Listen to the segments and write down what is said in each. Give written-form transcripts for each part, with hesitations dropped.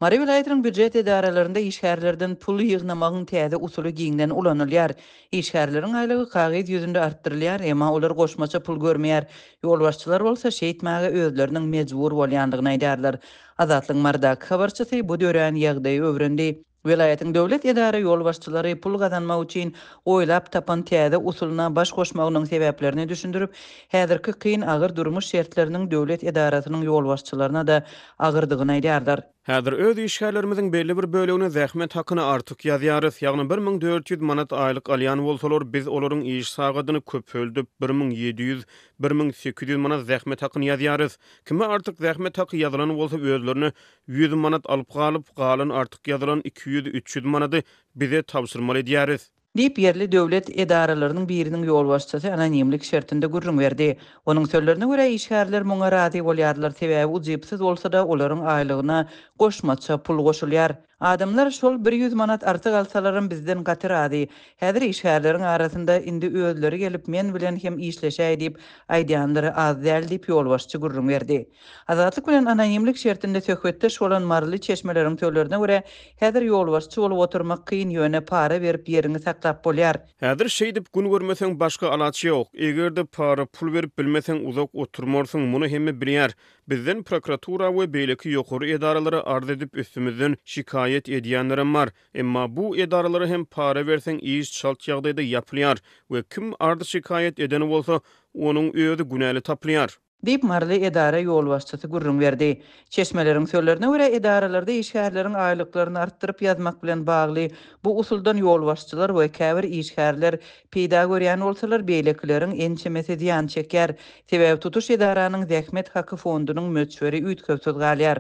Mary vilayatynyň büdjet edarelerinde işgärlerden pul ýygnamagyň täze usuly giňden ulanylýar. İşgärleriň aýlygy kagyd ýüzünde artdyrylýar, emma olar goşmaça pul görmeýär. Ýolbaşçylar bolsa şeýtmäge özleriniň mejbur bolýandygyny aýdarlar. Azatlyk Mardak habarçysy bu dören ýagdaýy öwrendi. Vilayatyň döwlet edara ýolbaşçylary pul gazanmak üçin oýlap tapan täze usuluna baş goşmagynyň sebäplerini düşündirip, häzirki kyn agyr durmuş şertleriniň döwlet edarasynyň ýolbaşçylaryna da agyrdygyny aýdarlar. Häzir öz işgärlerimizin belli bir bölegine zähmet hakyny artyk ýazýarys. Ýagny 1400 manat aýlyk alýan bolsalar, biz olaryň iş sagadyny köpöldüp 1700-1800 manat zähmet hakyny ýazýarys. Kime artyk zähmet haky ýazylan bolsa özlerini 100 manat alyp galyp, galan artyk ýazylan 200-300 manaty bize tapşyrmaly edýäris. Dip yerli döwlet edaralarynyň biriniň ýolbaşçysy anonimlik şertinde gurrun berdi. Onuň sözlerine görä işgärler muňa razy bolýarlar, sebäbi ujypsyz bolsa da olaryň aýlygyna goşmaça pul goşulýar. Adamlar şol 100 manat artyk alsalarym bizden gaty razy. Häzir işgärleriň arasynda indi özleri gelip men bilen hem işleşäý diýip aýdýanlary az däl diýip ýolbaşçy gurrun berdi. Azatlyk bilen anonimlik şertinde söhbetde şolan marly çeşmeleriň tölerine görä häzir ýolbaşçy bolup oturmak kyn ýöne para berip ýerini saklap bolýar. Häzir şeý diýip gün görmeseň başga alaçy ýok. Egerde para pul berip bilmeseň uzak oturmarsyň, muny hemme bilýär. Bizden prokuratura we beýleki ýokary edaralary arz edip üstümizden şikayet edýänlerim bar. Emma bu edaralary hem para berseň iş çalt ýagdaýda ýapylýar we kim ardy şikayet edeni bolsa onuň öýüdi günäli tapylýar. Dip marly edara ýolbaşçysy gurrun berdi. Çeşmeleriň sözlerine görä edaralarda işgärleriň aýlyklaryny artdyryp ýazmak bilen bagly bu usuldan ýolbaşçylar we käbir işgärler peýda görýän bolsalar beýlekileriň ençemesi diýan çeker. Sebäbi tutuş edaranyň zähmet haky fondunyň möçberi üýtköpsiz galýar.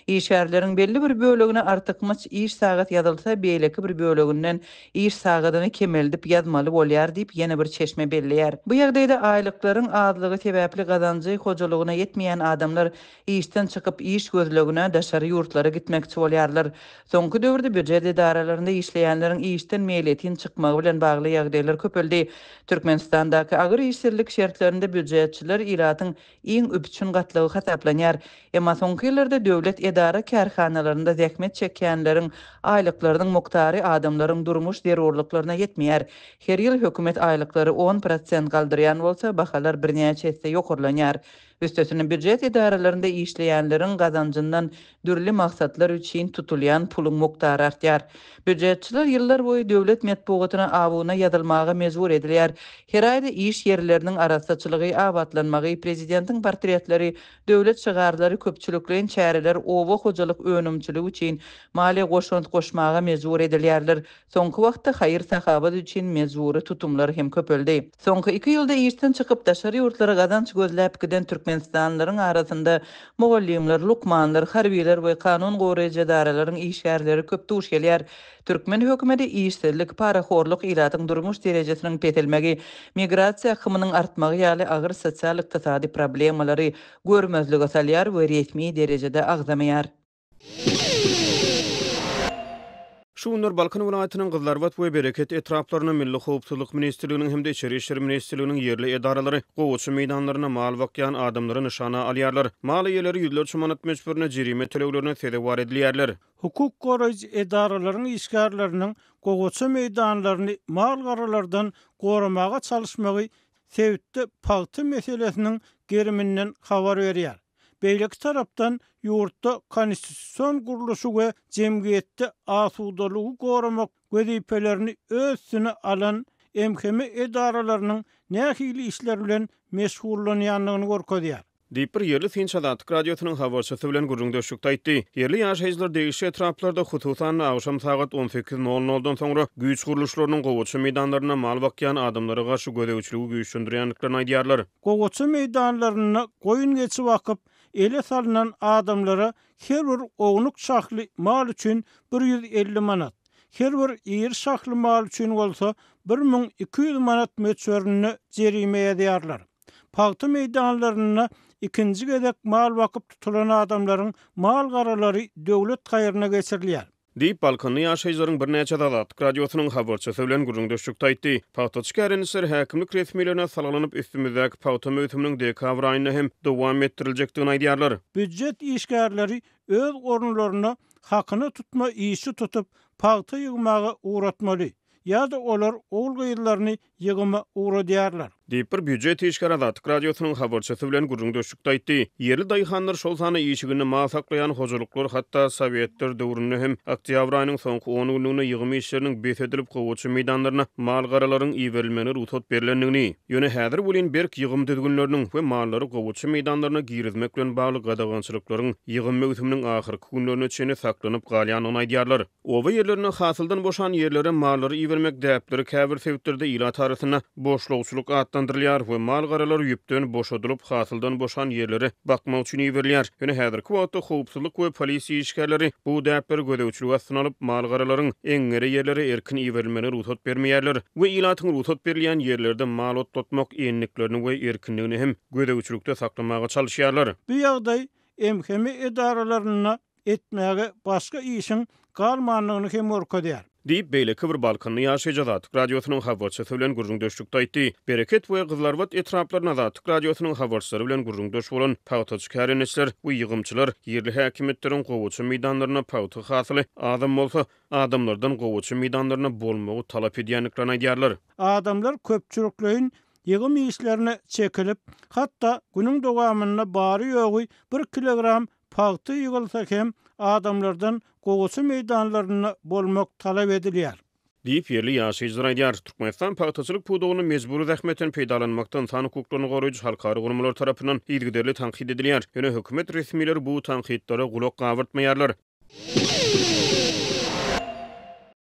İşgärleriň belli bir bölegine artykmyç iş sagat ýazylsa, beýleki bir böleginden iş sagadyny kemeldip ýazmaly bolýar diýip ýene bir çeşme belleýär. Bu ýagdaýda aýlyklaryň azlygy sebäpli gazanjy hojalygyna yetmeýän adamlar işden çykyp iş gözlegine daşary ýurtlara gitmekçi bolýarlar. Soňky döwürde büdjet edaralarynda işleýänleriň işden meýletin çykmagy bilen bagly ýagdaýlar köpeldi. Türkmenistandaky agyr işsizlik şertlerinde büdjetçiler iratyň iň üpçün gatlygy hasaplanýar. Emma soňky ýyllarda döwlet edara kärhanalarynda zähmet çekýänleriň aýlyklarynyň muktary adamlaryň durmuş zerurlyklaryna yetmeýär. Her ýyl hökümet aýlyklary 10% galdyrýan bolsa, bahalar birnäçe hisse ýokurlanýar. Üstesine büdjet edaralarynda işleýänleriň gazanjyndan dürli maksatlar üçin tutulýan pulun muktary artýar. Büdjetçiler ýyllar boýy döwlet medpugatyna abuuna ýazylmaga mejbur edilýär. Her aýda iş ýerleriniň arasaçylygy, abatlanmagy, prezidentiň portretleri, döwlet şygarlary köpçülikliň çäreler owa hojalyk önümçiligi üçin mali goşunt goşmaga mejbur edilýärler. Soňky wagtda haýyr sahabat üçin mejbury tutumlar hem köpeldi. Soňky 2 ýylda işden çykyp daşary ýurtlara gazanç gözläp giden Türkmenistanlylaryň arasynda mogollimler, lukmanlar, harbiler we kanun goraýjy edaralaryň işgärleri köp duş gelýär. Türkmen hökümeti işsizlik, paraxorluk ilatyň durmuş derejesiniň petelmegi, migrasiýa hymynyň artmagy ýaly agyr sosial ykdysady problemalary görmezlige salýar we resmi derejede agzamaýar. Şunlar Balkan vilayatynyň Gyzlarbat we Bereket etraplaryna Milli Howpsuzlyk Ministrliginiň hem de Içeri işler Ministrliginiň yerli edaralary gowaçy meýdanlaryna mal bakýan adamlary nyşana alýarlar. Mal eýeleri ýüzlerçe manat meçberine jerime töleglerine sebäp edilýärler. Hukuk goraýjy edaralaryň işgärleriniň gowaçy meýdanlaryny mal garalardan goramaga çalışmagy sebäpde paýty meselesiniň geriminden habar berýär. Beýleki tarapdan ýurtda konstitusiýon guruluşy we jemgyýetde asudalygy goramak wezipelerini özüne alan MHM edaralarynyň nähili işler bilen meşgullanýanlygyny görkezýär. Dipir yerli Tinç Adatyk radiosynyň habarçysy bilen gurrun döşükde aýtdy. Yerli ýaşaýjylar degişli etraplarda hususan akşam saat 18:00-dan soňra güýç guruluşlarynyň gowaçy meýdanlaryna mal bakýan adamlara garşy gödäwçiligi güýçlendirýänliklerini aýdýarlar. Gowaçy meýdanlaryna goýun geçip wakyp ele salynan adamlara her bir oňluk şahly mal üçin 150 manat, her bir ýer şahly mal üçin bolsa 1200 manat meçberini jerime edýärler. Paýty meýdanlaryna ikinji gedek mal wakyp tutulan adamlaryň mal garalary döwlet gaýryna geçirilýär. Dip Balkanly ýaşaýjylaryň bir näçe Adatyk radiosynyň habarçysy bilen gurrun döşükde aýtdy. Paýtaçyk ärenişler häkimlik resmiýetlerine salanyp üstümizdäki paýta möhüminiň dekabr aýyna hem dowam etdirilejekdigini aýdýarlar. Büdjet işgärleri öz orunlaryna hakyny tutma işi tutup paýta ýygmagy uğratmaly. Ýa-da olar oğul gyýylaryny ýygyma uğradýarlar. Diýip bir büdjet işgär Azatlyk radiosynyň habarçysy bilen gurrundaşlykda aýtdy. Yerli daýhanlar şol sany işigini masaklayan hojuluklar hatda Sowetler döwründe hem oktýabr aýynyň soňky 10 gününe ýygymy işleriniň besedilip gowuçy meýdanlaryna mal garalaryň iýerilmegine ruhsat berilendigini, ýöne häzir bolan berk ýygym düzgünleriniň we mallary gowuçy meýdanlaryna girizmek bilen bagly gadagançylyklaryň ýygym mewsimining ahyrky günlerine çene saklanyp galýanyny aýdýarlar. Owa ýerlerine hasyldan boşan ýerlere mallary iýermek däpleri käbir sebäplerde ýyla tarasyna boşlukçuluk atlandyrylýar we mal garalary ýüpden boşadylyp hasyldan boşan ýerlere bakmak üçin iýerilýär. Ýöne häzirki wagtda howpsuzlyk we polisiýa işgärleri bu däpleri gödäwçiligi astyna alyp mal garalaryň eňňeri ýerlere erkin iýerilmegine ruhsat bermeýärler we ýylatyň ruhsat berilýän ýerlerde mal otlatmak eňliklerini we erkinligini hem gödäwçilikde saklamaga çalyşýarlar. Bu ýagdaý emhemi edaralaryna etmäge başga işiň galmanlygyny hem orkadýar. Diýip beýle Kıbrı Balkanyny ýaşaýjak Azatlyk radiosynyň habarçysy bilen gurrundaşlykda aýtdy. Bereket we Gızlarbat etraplaryna Azatlyk radiosynyň habarçylary bilen gurrundaş bolan paýtaçy kärençler we ýygymçylar ýerli häkimetleriň gowuçy meýdanlaryna paýta hasyly adam bolsa adamlardan gowuçy meýdanlaryna bolmagy talap edýänliklerini aýdýarlar. Adamlar köpçüliklerin ýygym işlerine çekilip, hatta günüň dowamyna bary ýogy 1 kilogram paýta ýygylsa hem adamlardan gowuçy meýdanlaryna bolmak talap edilýär. Diýip ýerli ýaşaýjylar aýdýar. Türkmenistan paýtaçylyk pudugyny mejburi zähmetden peýdalanmakdan sany hukuklaryny goraýjy halkary gurumlar tarapyndan ýygyderli tanqid edilýär. Ýöne hökümet resmiýetleri bu tanqidlere gulak gawurtmaýarlar.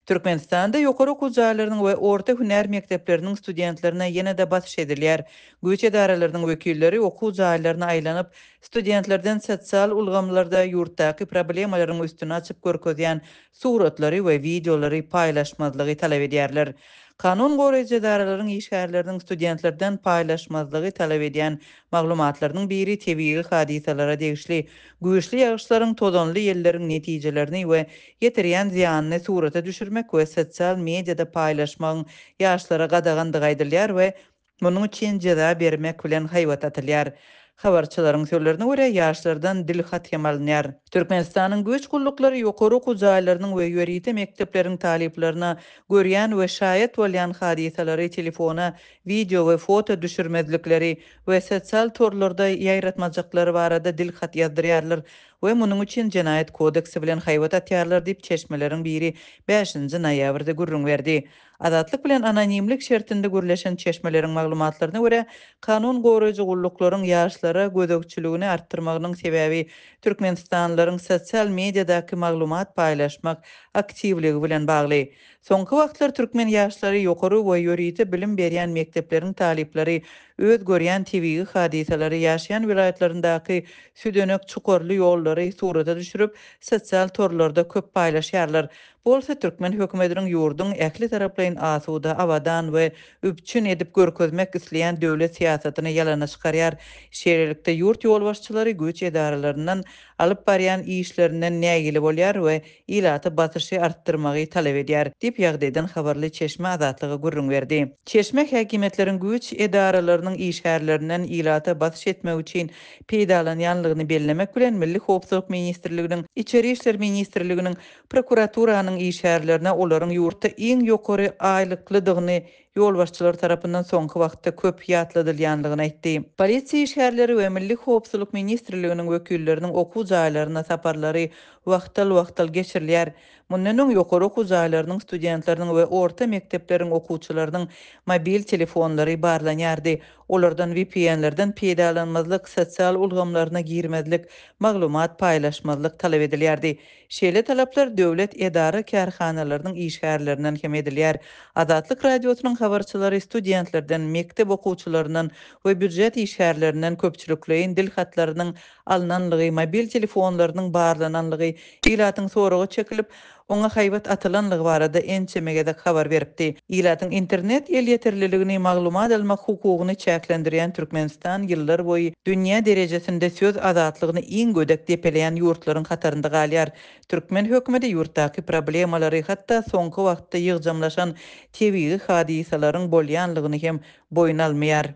Türkmenistanda ýokary okuw jaýlarynyň we orta hünär mekdepleriniň studentlerine ýene-de batyş edilýär. Güýç edaralarynyň wekilleri okuw jaýlaryna aýlanyp, studentlerden sosial ulgamlarda ýurtdaky problemalaryň üstüne açyp görkezýän suratlary we videolary paýlaşmazlygy talap edýärler. Kanun goraýjy edaralaryň işgärleriniň studentlerden paýlaşmazlygy talap edýän maglumatlarynyň biri tebii hadisalara degişli güýçli ýagyşlaryň tozanly ýelleriň netijelerini we ýetirýän ziýanyny surata düşürmek we sosial mediada paýlaşmagyň ýaşlara gadagandygy aýdylýar we munyň üçin jeza bermek bilen haýwat atylýar. Habarçylaryň sözlerine görä ýaşlardan dil hat ýamalnýar. Türkmenistanyň güýç gullukları ýokary okuw jaýlarynyň we ýörite mekdepleriň taliplerine görýän we şaýat bolýan hadisalary telefona, video we foto düşürmezlikleri we sosial torlarda ýaýratmajaklary barada dil hat ýazdyrýarlar we munyň üçin Jenaýat kodeksi bilen haýwat atýarlar diýip çeşmeleriň biri 5-nji noýabrda gurrun berdi. Azatlyk bilen anonimlik şertinde gürleşen çeşmeleriň maglumatlaryna görä, kanun goraýjy gulluklaryň ýaşlara gödekçiligini artdyrmagynyň sebäbi Türkmenistanlylaryň sosial mediadaky maglumat paýlaşmak aktivligi bilen bagly. Soňky wagtlar türkmen ýaşlary ýokary we ýörite bilim berýän mekdepleriň talipleri öz görýän tebii hadisalary ýaşaýan vilayatlaryndaky südenek çukurly ýollary surata düşürüp sosial torlarda köp paýlaşýarlar. Bolsa türkmen hökümetiniň ýurdun ähli taraplaryň asuda, awadan we üpçün edip görkezmek isleýän döwlet siýasatyny ýalana çykarýar. Şeýlelikde ýurt ýolbaşçylary güýç edaralarynyň alyp barýan işlerinden nägili bolýar we ilaty batyşy artdyrmagy talap edýär diýip ýagdaýdan habarly Çeşme Azatlygy gurrun berdi. Çeşme häkimetleriň güýç edaralarynyň işgärlerinden ilaty batyş etmek üçin peýdalanýanlygyny bellemek bilen Milli Howpsuzlyk Ministrliginiň, İçeri işler Ministrliginiň, prokuraturynyň işgärlerine olaryň ýurtda iň ýokary aýlyklydygyny ýolbaşçylar tarapyndan soňky wagtda köp ýatladylýanlygyny aýtdy. Polisiýa işgärleri we Milli Howpsuzlyk Ministrliginiň wekilleriniň okuw jaýlaryna saparlary wagtal geçirilýär. Mundan öň ýokary okuw jaýlarynyň studentleriniň we orta mekdepleriň okuwçylarynyň mobil telefonlary barlanýardy. Olardan VPN-lerden peýdalanmazlyk, sosial ulgamlaryna girmezlik, maglumat paýlaşmazlyk talap edilýärdi. Şeýle talaplar döwlet edara kärhanalarynyň işgärlerinden hem edilýär. Azatlyk radiosynyň habarçylary studentlerden, mektep okuwçylarynyň we büdjet işgärlerinden köpçülikleýin dil hatlarynyň alnanlygy, mobil telefonlarynyň barlananlygy ilatyň soragy çekilip oňa haýwat atylanlygy barada ençemegede habar beripdi. Ilatyň internet el ýeterliligini maglumat almak hukugyny çäklendirýän Türkmenistan ýyllar boýy dünýä derejesinde söz azatlygyny iň gödek depeleýän ýurtlaryň hatarynda galýar. Türkmen hökümeti ýurtdaky problemalary hatda soňky wagtda ýygjamlaşan tebii hadisalaryň bolýanlygyny hem boýun almaýar.